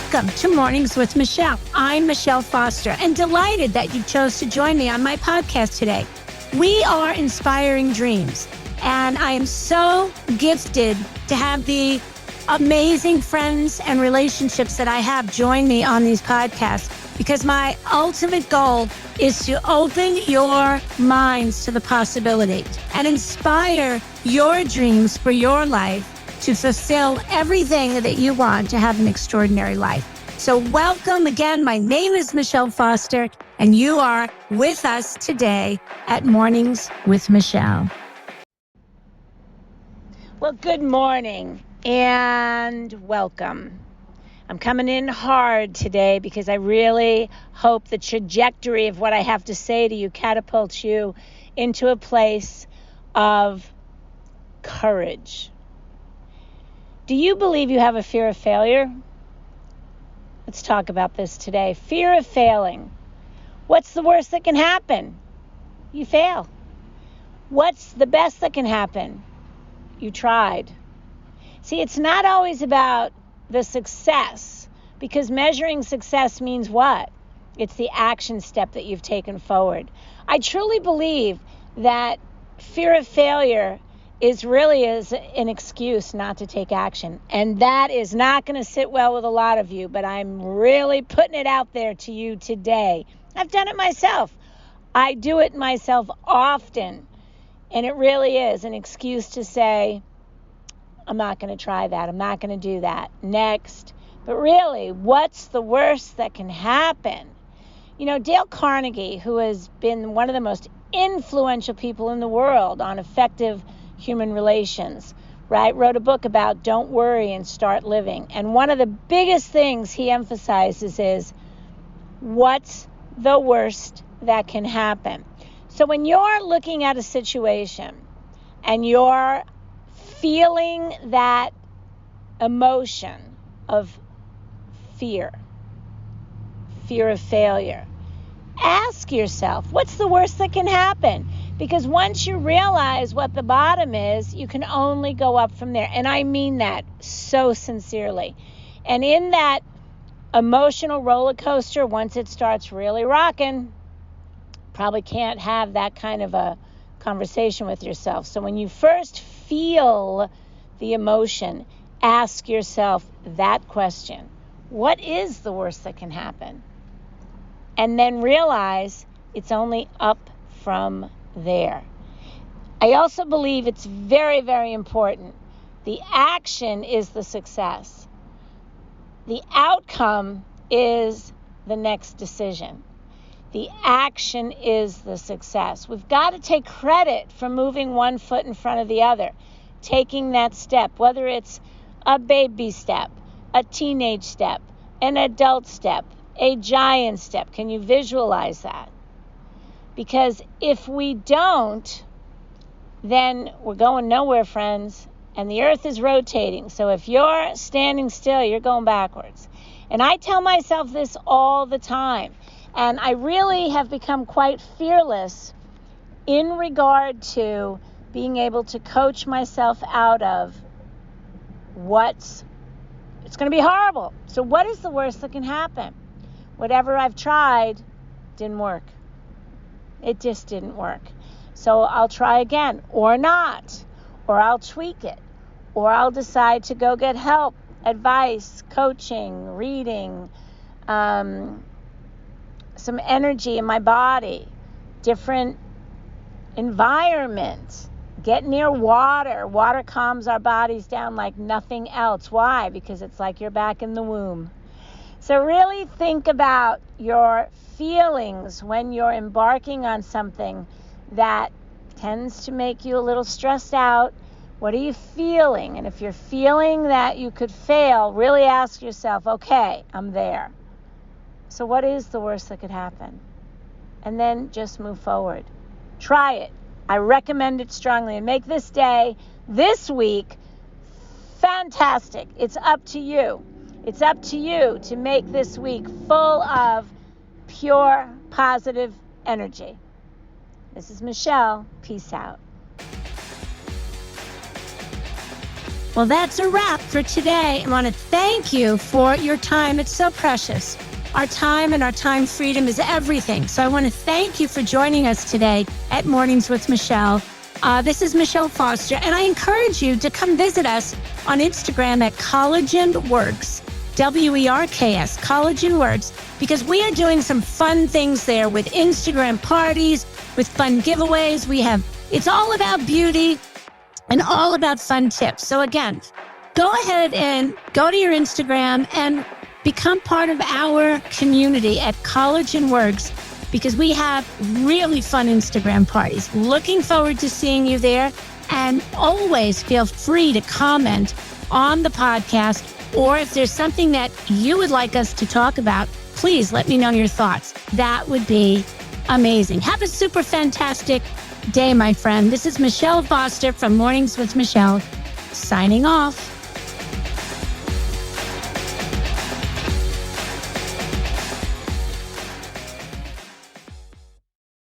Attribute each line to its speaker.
Speaker 1: Welcome to Mornings with Michelle. I'm Michelle Foster and delighted that you chose to join me on my podcast today. We are inspiring dreams, and I am so gifted to have the amazing friends and relationships that I have join me on these podcasts, because my ultimate goal is to open your minds to the possibility and inspire your dreams for your life to fulfill everything that you want to have an extraordinary life. So welcome again. My name is Michelle Foster, and you are with us today at Mornings with Michelle. Well, good morning and welcome. I'm coming in hard today because I really hope the trajectory of what I have to say to you catapults you into a place of courage. Do you believe you have a fear of failure? Let's talk about this today. Fear of failing. What's the worst that can happen? You fail. What's the best that can happen? You tried. See, it's not always about the success, because measuring success means what? It's the action step that you've taken forward. I truly believe that fear of failure is an excuse not to take action. And that is not going to sit well with a lot of you, but I'm really putting it out there to you today. I've done it myself. I do it myself often. And it really is an excuse to say, I'm not going to try that. I'm not going to do that. Next. But really, what's the worst that can happen? You know, Dale Carnegie, who has been one of the most influential people in the world on effective human relations, right? Wrote a book about don't worry and start living. And one of the biggest things he emphasizes is, what's the worst that can happen? So when you're looking at a situation and you're feeling that emotion of fear of failure, ask yourself, what's the worst that can happen? Because once you realize what the bottom is, you can only go up from there. And I mean that so sincerely. And in that emotional roller coaster, once it starts really rocking, probably can't have that kind of a conversation with yourself. So when you first feel the emotion, ask yourself that question. What is the worst that can happen? And then realize it's only up from there. I also believe it's very, very important. The action is the success. The outcome is the next decision. The action is the success. We've got to take credit for moving one foot in front of the other, taking that step, whether it's a baby step, a teenage step, an adult step, a giant step. Can you visualize that? Because if we don't, then we're going nowhere, friends. And the earth is rotating. So if you're standing still, you're going backwards. And I tell myself this all the time. And I really have become quite fearless in regard to being able to coach myself out of it's going to be horrible. So what is the worst that can happen? Whatever I've tried didn't work. It just didn't work. So I'll try again, or not, or I'll tweak it, or I'll decide to go get help, advice, coaching, reading, some energy in my body, different environment, get near water. Water calms our bodies down like nothing else. Why? Because it's like you're back in the womb. So really think about your feelings when you're embarking on something that tends to make you a little stressed out. What are you feeling? And if you're feeling that you could fail, really ask yourself, okay, I'm there. So what is the worst that could happen? And then just move forward. Try it. I recommend it strongly. And make this day, this week, fantastic. It's up to you. It's up to you to make this week full of pure, positive energy. This is Michelle. Peace out. Well, that's a wrap for today. I want to thank you for your time. It's so precious. Our time and our time freedom is everything. So I want to thank you for joining us today at Mornings with Michelle. This is Michelle Foster, and I encourage you to come visit us on Instagram at Collagen Works, WERKS, Collagen Works, because we are doing some fun things there with Instagram parties, with fun giveaways. It's all about beauty and all about fun tips. So again, go ahead and go to your Instagram and become part of our community at Collagen Works, because we have really fun Instagram parties. Looking forward to seeing you there. And always feel free to comment on the podcast, or if there's something that you would like us to talk about, please let me know your thoughts. That would be amazing. Have a super fantastic day, my friend. This is Michelle Foster from Mornings with Michelle, signing off.